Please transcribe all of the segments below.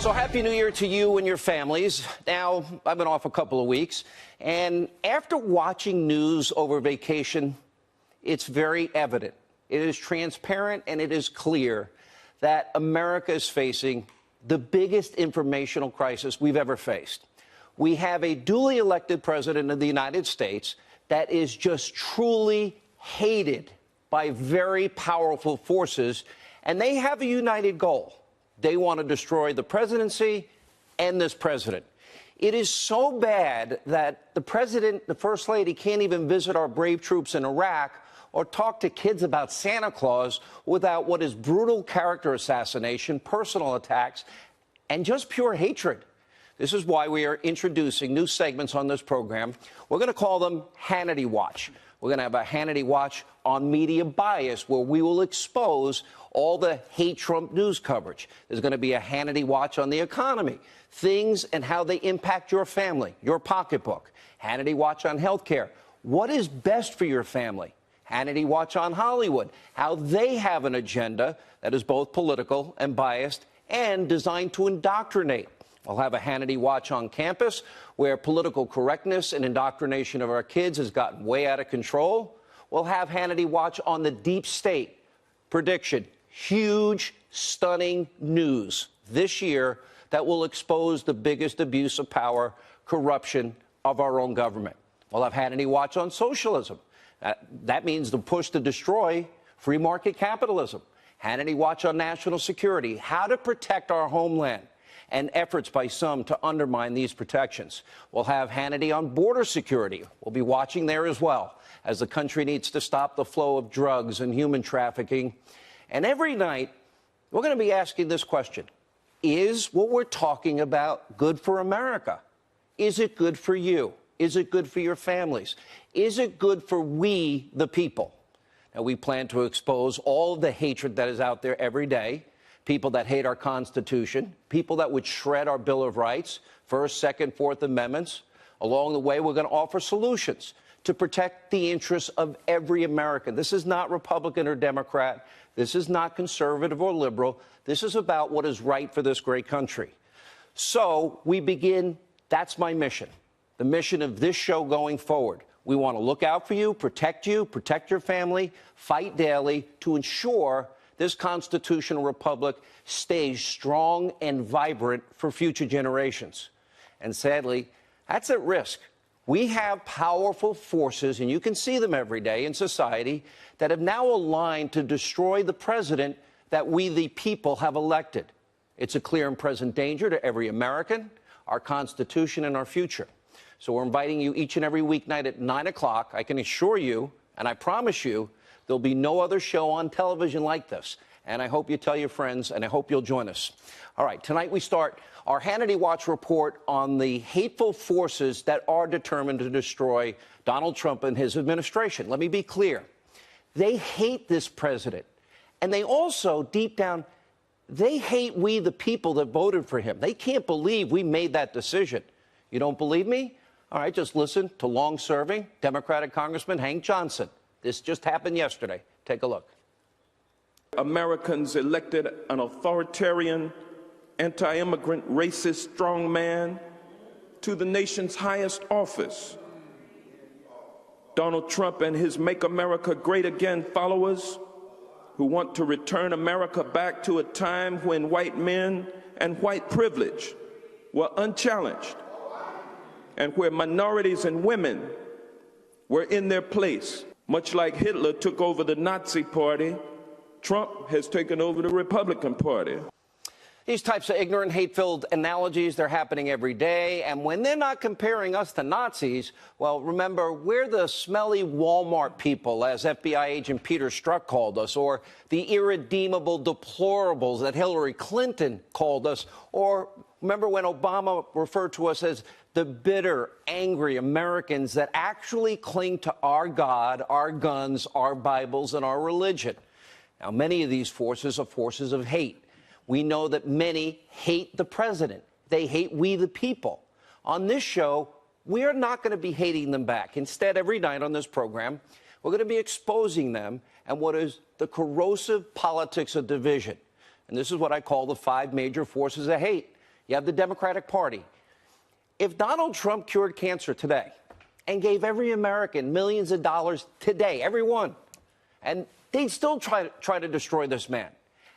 So happy New Year to you and your families. Now, I've been off a couple of weeks, and after watching news over vacation, it's very evident, it is transparent, and it is clear that America is facing the biggest informational crisis we've ever faced. We have a duly elected president of the United States that is just truly hated by very powerful forces, and they have a united goal. They want to destroy the presidency and this president. It is so bad that the president, the first lady, can't even visit our brave troops in Iraq or talk to kids about Santa Claus without what is brutal character assassination, personal attacks, and just pure hatred. This is why we are introducing new segments on this program. We're going to call them Hannity Watch. We're going to have a Hannity Watch on media bias, where we will expose all the hate Trump news coverage. There's going to be a Hannity Watch on the economy, things and how they impact your family, your pocketbook. Hannity Watch on healthcare. What is best for your family? Hannity Watch on Hollywood, how they have an agenda that is both political and biased and designed to indoctrinate. We'll have a Hannity Watch on campus, where political correctness and indoctrination of our kids has gotten way out of control. We'll have Hannity Watch on the deep state. Prediction: huge, stunning news this year that will expose the biggest abuse of power, corruption of our own government. We'll have Hannity Watch on socialism. That means the push to destroy free market capitalism. Hannity Watch on national security, how to protect our homeland, and efforts by some to undermine these protections. We'll have Hannity on border security. We'll be watching there as well, as the country needs to stop the flow of drugs and human trafficking. And every night, we're going to be asking this question: is what we're talking about good for America? Is it good for you? Is it good for your families? Is it good for we, the people? Now, we plan to expose all of the hatred that is out there every day. People that hate our Constitution, people that would shred our Bill of Rights, First, Second, Fourth Amendments. Along the way, we're going to offer solutions to protect the interests of every American. This is not Republican or Democrat. This is not conservative or liberal. This is about what is right for this great country. So we begin. That's my mission, the mission of this show going forward. We want to look out for you, protect your family, fight daily to ensure this constitutional republic stays strong and vibrant for future generations. And sadly, that's at risk. We have powerful forces, and you can see them every day in society, that have now aligned to destroy the president that we, the people, have elected. It's a clear and present danger to every American, our Constitution, and our future. So we're inviting you each and every weeknight at 9 o'clock. I can assure you, and I promise you, there'll be no other show on television like this. And I hope you tell your friends, and I hope you'll join us. All right, tonight we start our Hannity Watch report on the hateful forces that are determined to destroy Donald Trump and his administration. Let me be clear. They hate this president. And they also, deep down, they hate we, the people that voted for him. They can't believe we made that decision. You don't believe me? All right, just listen to long-serving Democratic Congressman Hank Johnson. This just happened yesterday. Take a look. Americans elected an authoritarian, anti-immigrant, racist strongman to the nation's highest office. Donald Trump and his Make America Great Again followers, who want to return America back to a time when white men and white privilege were unchallenged, and where minorities and women were in their place. Much like Hitler took over the Nazi Party, Trump has taken over the Republican Party. These types of ignorant, hate-filled analogies, they're happening every day. And when they're not comparing us to Nazis, well, remember, we're the smelly Walmart people, as FBI agent Peter Strzok called us, or the irredeemable deplorables that Hillary Clinton called us, or remember when Obama referred to us as the bitter, angry Americans that actually cling to our God, our guns, our Bibles, and our religion. Now, many of these forces are forces of hate. We know that many hate the president. They hate we, the people. On this show, we are not going to be hating them back. Instead, every night on this program, we're going to be exposing them and what is the corrosive politics of division. And this is what I call the 5 major forces of hate. You have the Democratic Party. If Donald Trump cured cancer today and gave every American millions of dollars today, everyone, and they'd still try to destroy this man,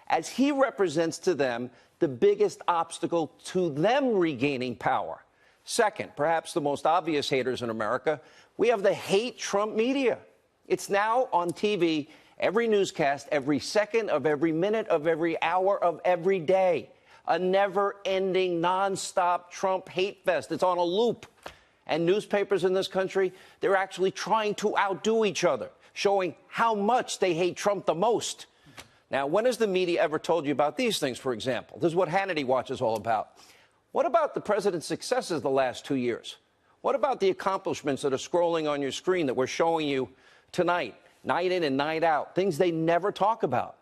as he represents to them the biggest obstacle to them regaining power. Second, perhaps the most obvious haters in America, we have the hate Trump media. It's now on TV, every newscast, every second of every minute of every hour of every day. A never-ending, nonstop Trump hate fest. It's on a loop. And newspapers in this country, they're actually trying to outdo each other, showing how much they hate Trump the most. Now, when has the media ever told you about these things, for example? This is what Hannity Watch is all about. What about the president's successes the last 2 years? What about the accomplishments that are scrolling on your screen that we're showing you tonight, night in and night out, things they never talk about?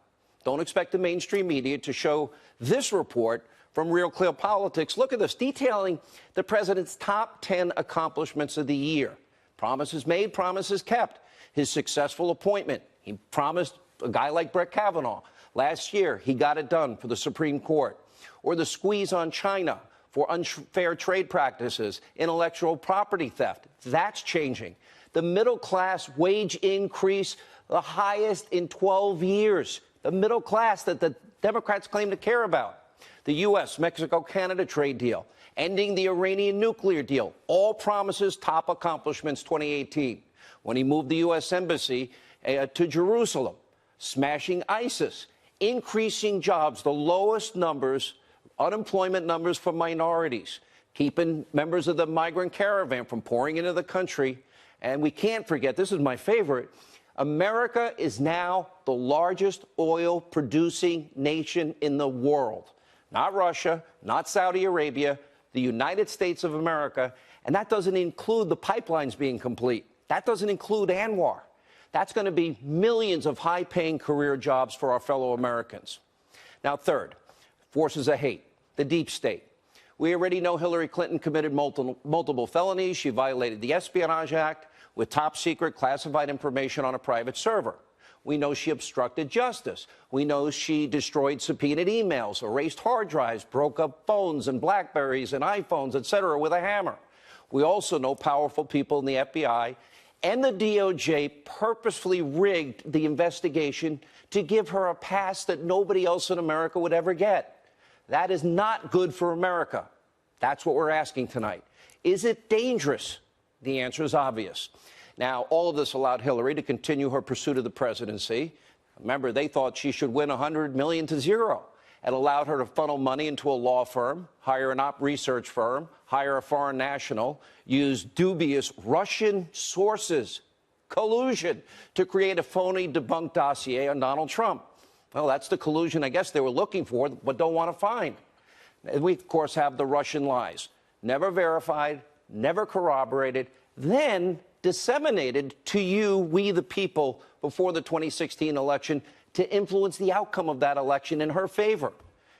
Don't expect the mainstream media to show this report from Real Clear Politics. Look at this, detailing the president's top 10 accomplishments of the year. Promises made, promises kept. His successful appointment. He promised a guy like Brett Kavanaugh. Last year, he got it done for the Supreme Court. Or the squeeze on China for unfair trade practices, intellectual property theft. That's changing. The middle class wage increase, the highest in 12 years. The middle class that the Democrats claim to care about. The U.S. Mexico-Canada trade deal, ending the Iranian nuclear deal, all promises, top accomplishments 2018. When he moved the U.S. Embassy to Jerusalem, smashing ISIS, increasing jobs, the lowest numbers, unemployment numbers for minorities, keeping members of the migrant caravan from pouring into the country. And we can't forget, this is my favorite, America is now the largest oil-producing nation in the world. Not Russia, not Saudi Arabia, the United States of America. And that doesn't include the pipelines being complete. That doesn't include Anwar. That's going to be millions of high-paying career jobs for our fellow Americans. Now, third, forces of hate, the deep state. We already know Hillary Clinton committed multiple felonies. She violated the Espionage Act with top-secret classified information on a private server. We know she obstructed justice. We know she destroyed subpoenaed emails, erased hard drives, broke up phones and BlackBerries and iPhones, etc., with a hammer. We also know powerful people in the FBI and the DOJ purposefully rigged the investigation to give her a pass that nobody else in America would ever get. That is not good for America. That's what we're asking tonight. Is it dangerous? The answer is obvious. Now, all of this allowed Hillary to continue her pursuit of the presidency. Remember, they thought she should win 100 million to zero. It allowed her to funnel money into a law firm, hire an op research firm, hire a foreign national, use dubious Russian sources, collusion, to create a phony debunked dossier on Donald Trump. Well, that's the collusion I guess they were looking for, but don't want to find. And we, of course, have the Russian lies. Never verified, never corroborated, then disseminated to you, we the people, before the 2016 election to influence the outcome of that election in her favor.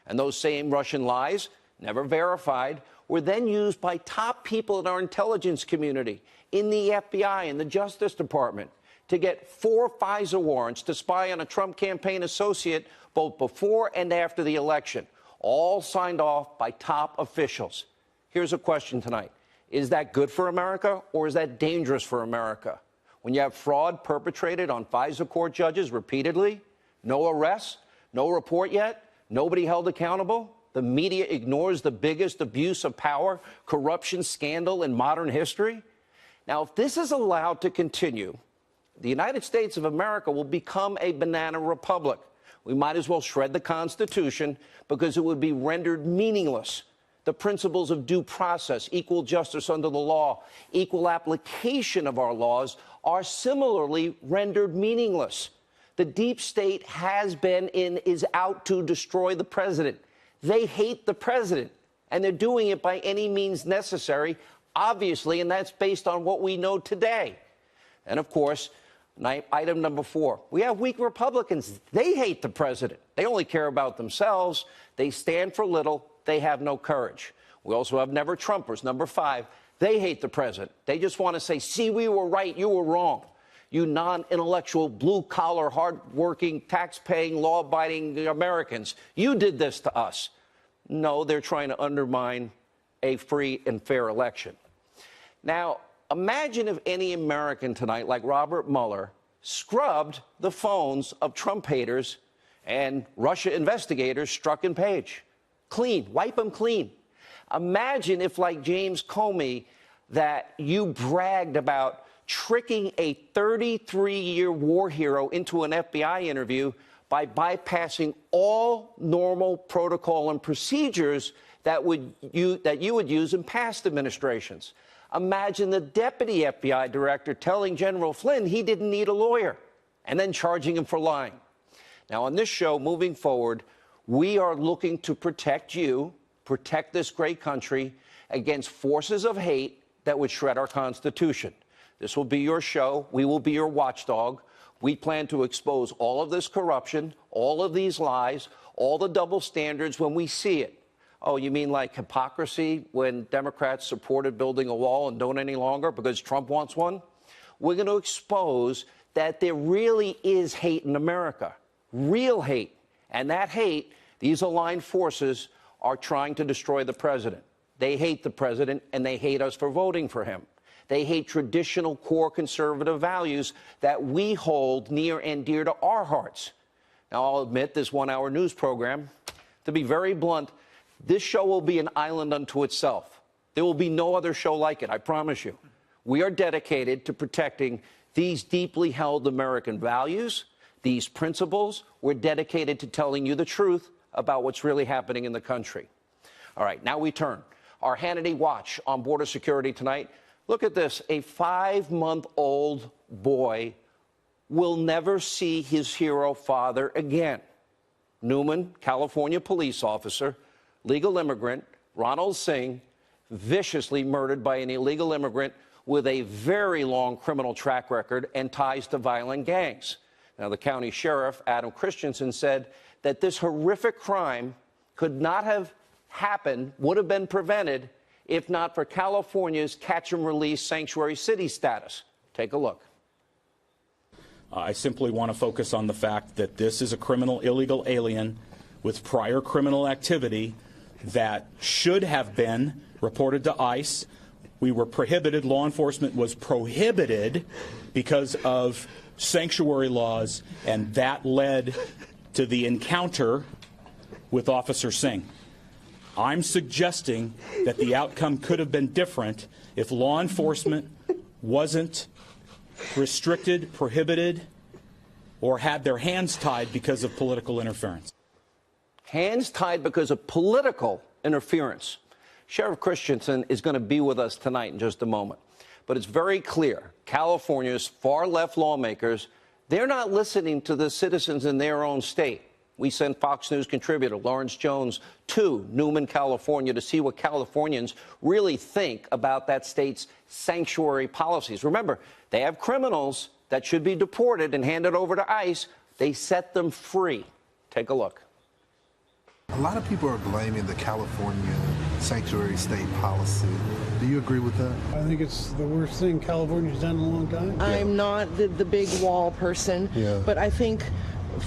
And those same Russian lies, never verified, were then used by top people in our intelligence community, in the FBI and the Justice Department, to get 4 FISA warrants to spy on a Trump campaign associate both before and after the election, all signed off by top officials. Here's a question tonight. Is that good for America, or is that dangerous for America? When you have fraud perpetrated on FISA court judges repeatedly, no arrests, no report yet, nobody held accountable, the media ignores the biggest abuse of power, corruption scandal in modern history. Now, if this is allowed to continue, the United States of America will become a banana republic. We might as well shred the Constitution because it would be rendered meaningless. The principles of due process, equal justice under the law, equal application of our laws are similarly rendered meaningless. The deep state has been and is out to destroy the president. They hate the president, and they're doing it by any means necessary, obviously, and that's based on what we know today. And, of course, item number 4, we have weak Republicans. They hate the president. They only care about themselves. They stand for little. They have no courage. We also have never Trumpers. Number 5, they hate the president. They just want to say, see, we were right, you were wrong. You non-intellectual, blue-collar, hard-working, tax-paying, law-abiding Americans, you did this to us. No, they're trying to undermine a free and fair election. Now, imagine if any American tonight, like Robert Mueller, scrubbed the phones of Trump haters and Russia investigators Strzok and Page. Clean, wipe them clean. Imagine if, like James Comey, that you bragged about tricking a 33-year war hero into an FBI interview by bypassing all normal protocol and procedures that you would use in past administrations. Imagine the deputy FBI director telling General Flynn he didn't need a lawyer and then charging him for lying. Now, on this show, moving forward, we are looking to protect you, protect this great country against forces of hate that would shred our Constitution. This will be your show. We will be your watchdog. We plan to expose all of this corruption, all of these lies, all the double standards when we see it. Oh, you mean like hypocrisy when Democrats supported building a wall and don't any longer because Trump wants one? We're going to expose that there really is hate in America, real hate. And that hate, these aligned forces are trying to destroy the president. They hate the president, and they hate us for voting for him. They hate traditional core conservative values that we hold near and dear to our hearts. Now, I'll admit this one-hour news program, to be very blunt, this show will be an island unto itself. There will be no other show like it, I promise you. We are dedicated to protecting these deeply held American values, these principles. We're dedicated to telling you the truth about what's really happening in the country. All right, now we turn. Our Hannity Watch on border security tonight. Look at this. A 5-month-old boy will never see his hero father again. Newman, California police officer, legal immigrant, Ronald Singh, viciously murdered by an illegal immigrant with a very long criminal track record and ties to violent gangs. Now, the county sheriff, Adam Christensen, said that this horrific crime could not have happened, would have been prevented, if not for California's catch-and-release sanctuary city status. Take a look. I simply want to focus on the fact that this is a criminal illegal alien with prior criminal activity that should have been reported to ICE. We were prohibited, law enforcement was prohibited because of sanctuary laws, and that led to the encounter with Officer Singh. I'm suggesting that the outcome could have been different if law enforcement wasn't restricted, prohibited, or had their hands tied because of political interference. Hands tied because of political interference. Sheriff Christensen is going to be with us tonight in just a moment. But it's very clear, California's far-left lawmakers, they're not listening to the citizens in their own state. We sent Fox News contributor Lawrence Jones to Newman, California, to see what Californians really think about that state's sanctuary policies. Remember, they have criminals that should be deported and handed over to ICE. They set them free. Take a look. A lot of people are blaming the California sanctuary state policy. Do you agree with that? I think it's the worst thing California's done in a long time. I'm not the big wall person, but I think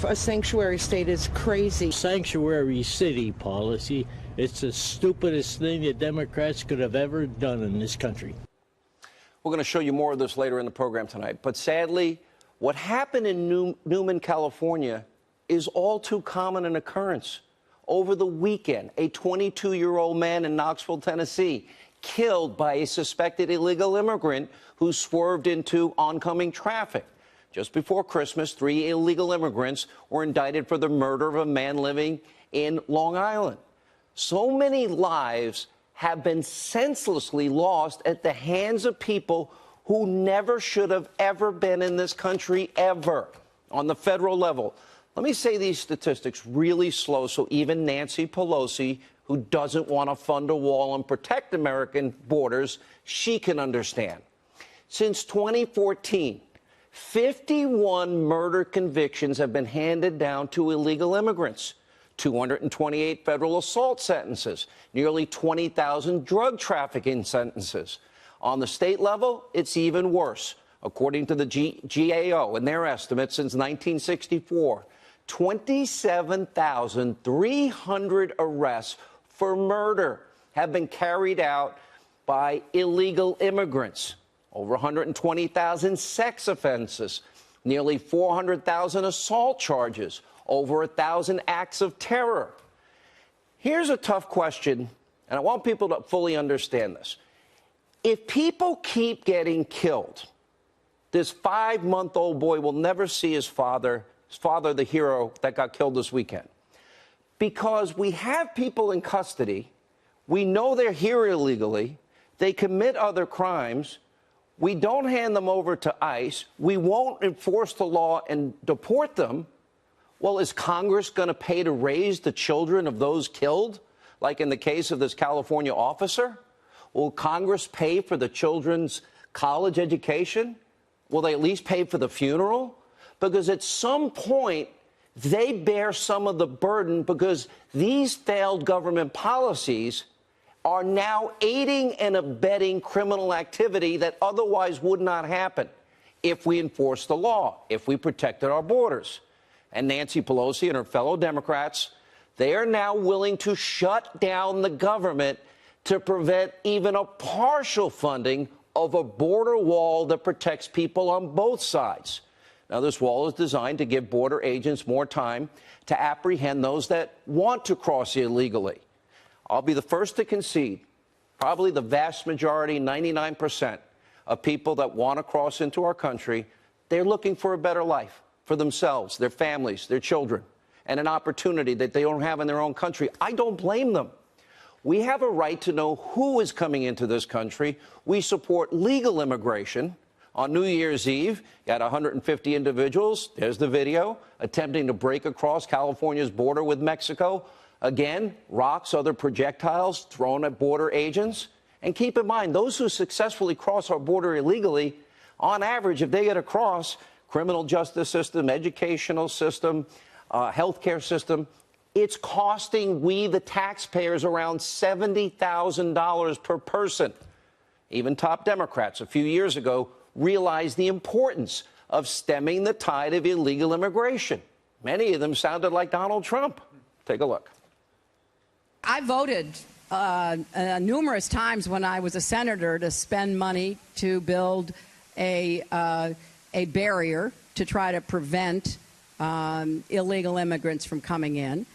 a sanctuary state is crazy. Sanctuary city policy, it's the stupidest thing that Democrats could have ever done in this country. We're going to show you more of this later in the program tonight. But sadly, what happened in Newman, California is all too common an occurrence. Over the weekend, a 22-year-old man in Knoxville, Tennessee, killed by a suspected illegal immigrant who swerved into oncoming traffic. Just before Christmas, 3 illegal immigrants were indicted for the murder of a man living in Long Island. So many lives have been senselessly lost at the hands of people who never should have ever been in this country, ever, on the federal level. Let me say these statistics really slow so even Nancy Pelosi, who doesn't want to fund a wall and protect American borders, she can understand. Since 2014, 51 murder convictions have been handed down to illegal immigrants, 228 federal assault sentences, nearly 20,000 drug trafficking sentences. On the state level, it's even worse. According to the GAO and their estimates, since 1964, 27,300 arrests for murder have been carried out by illegal immigrants. Over 120,000 sex offenses, nearly 400,000 assault charges, over 1,000 acts of terror. Here's a tough question, and I want people to fully understand this. If people keep getting killed, this 5-month-old boy will never see his father, the hero that got killed this weekend. Because we have people in custody, we know they're here illegally, they commit other crimes, we don't hand them over to ICE, we won't enforce the law and deport them. Well, is Congress going to pay to raise the children of those killed, like in the case of this California officer? Will Congress pay for the children's college education? Will they at least pay for the funeral? Because at some point, they bear some of the burden because these failed government policies are now aiding and abetting criminal activity that otherwise would not happen if we enforced the law, if we protected our borders. And Nancy Pelosi and her fellow Democrats, they are now willing to shut down the government to prevent even a partial funding of a border wall that protects people on both sides. Now, this wall is designed to give border agents more time to apprehend those that want to cross illegally. I'll be the first to concede, probably the vast majority, 99% of people that want to cross into our country, they're looking for a better life for themselves, their families, their children, and an opportunity that they don't have in their own country. I don't blame them. We have a right to know who is coming into this country. We support legal immigration. On New Year's Eve, you had 150 individuals, there's the video, attempting to break across California's border with Mexico. Again, rocks, other projectiles thrown at border agents. And keep in mind, those who successfully cross our border illegally, on average, if they get across, criminal justice system, educational system, healthcare system, it's costing we, the taxpayers, around $70,000 per person. Even top Democrats a few years ago realized the importance of stemming the tide of illegal immigration. Many of them sounded like Donald Trump. Take a look. I voted numerous times when I was a senator to spend money to build a barrier to try to prevent illegal immigrants from coming in.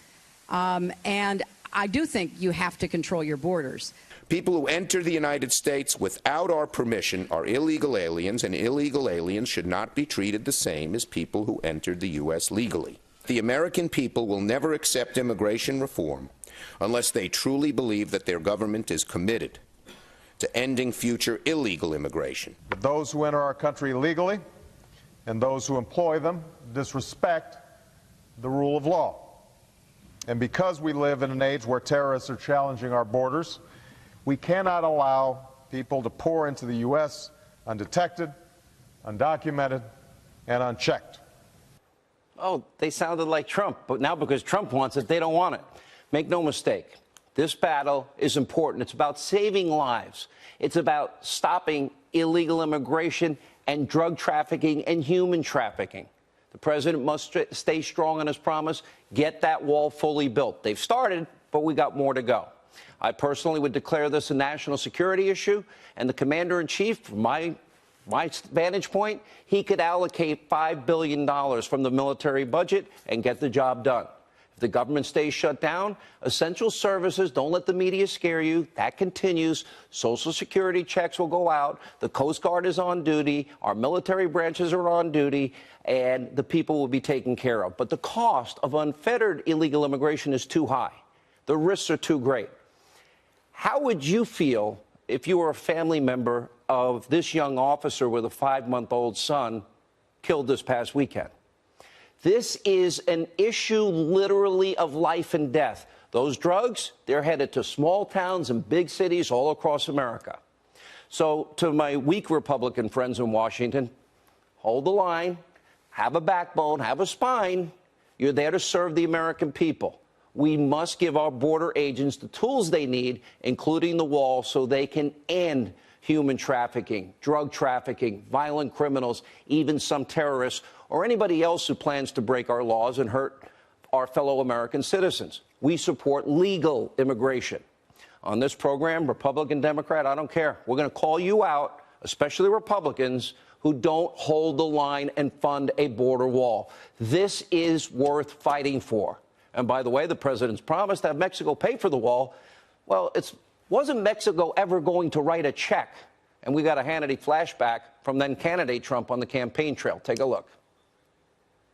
And I do think you have to control your borders. People who enter the United States without our permission are illegal aliens, and illegal aliens should not be treated the same as people who entered the U.S. legally. The American people will never accept immigration reform unless they truly believe that their government is committed to ending future illegal immigration. Those who enter our country illegally and those who employ them disrespect the rule of law. And because we live in an age where terrorists are challenging our borders, we cannot allow people to pour into the U.S. undetected, undocumented, and unchecked. Oh, they sounded like Trump, but now because Trump wants it, they don't want it. Make no mistake, this battle is important. It's about saving lives. It's about stopping illegal immigration and drug trafficking and human trafficking. The president must stay strong on his promise, get that wall fully built. They've started, but we got more to go. I personally would declare this a national security issue, and the commander-in-chief, from my vantage point, he could allocate $5 billion from the military budget and get the job done. If the government stays shut down, essential services, don't let the media scare you, that continues. Social Security checks will go out. The Coast Guard is on duty. Our military branches are on duty, and the people will be taken care of. But the cost of unfettered illegal immigration is too high. The risks are too great. How would you feel if you were a family member of this young officer with a 5-month-old son killed this past weekend? This is an issue literally of life and death. Those drugs, they're headed to small towns and big cities all across America. So to my weak Republican friends in Washington, hold the line, have a backbone, have a spine. You're there to serve the American people. We must give our border agents the tools they need, including the wall, so they can end human trafficking, drug trafficking, violent criminals, even some terrorists, or anybody else who plans to break our laws and hurt our fellow American citizens. We support legal immigration. On this program, Republican, Democrat, I don't care. We're going to call you out, especially Republicans, who don't hold the line and fund a border wall. This is worth fighting for. And by the way, the president's promise to have Mexico pay for the wall, well, wasn't Mexico ever going to write a check? And we got a Hannity flashback from then candidate Trump on the campaign trail. Take a look.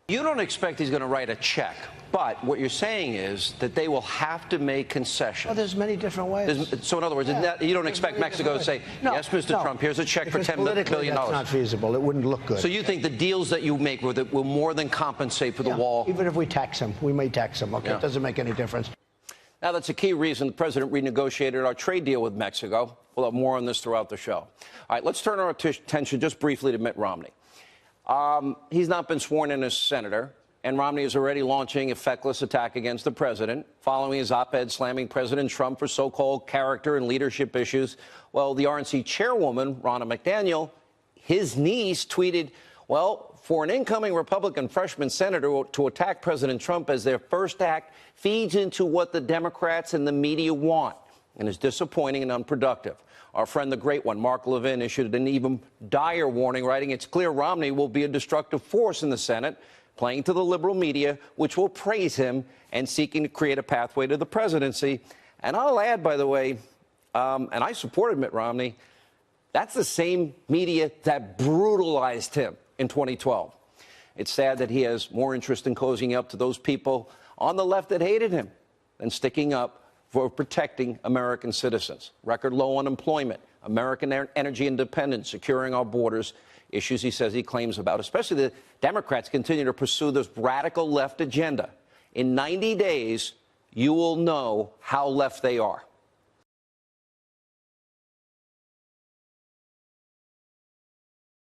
You don't expect he's going to write a check, but what you're saying is that they will have to make concessions. Well, there's many different ways. So in other words, you don't expect Mexico to say, yes, Mr. Trump, here's a check for $10 billion. That's not feasible. It wouldn't look good. So you think the deals that you make with it will more than compensate for the wall? Even if we tax them, we may tax them, okay? Yeah. It doesn't make any difference. Now, that's a key reason the president renegotiated our trade deal with Mexico. We'll have more on this throughout the show. All right, let's turn our attention just briefly to Mitt Romney. He's not been sworn in as senator, and Romney is already launching a feckless attack against the president, following his op-ed slamming President Trump for so-called character and leadership issues. Well, the RNC chairwoman, Ronna McDaniel, his niece, tweeted, well, for an incoming Republican freshman senator to attack President Trump as their first act feeds into what the Democrats and the media want and is disappointing and unproductive. Our friend, the great one, Mark Levin, issued an even dire warning, writing, it's clear Romney will be a destructive force in the Senate, playing to the liberal media, which will praise him and seeking to create a pathway to the presidency. And I'll add, by the way, and I supported Mitt Romney, that's the same media that brutalized him in 2012. It's sad that he has more interest in cozying up to those people on the left that hated him than sticking up for protecting American citizens. Record low unemployment, American energy independence, securing our borders, issues he says he claims about. Especially the Democrats continue to pursue this radical left agenda. In 90 days, you will know how left they are.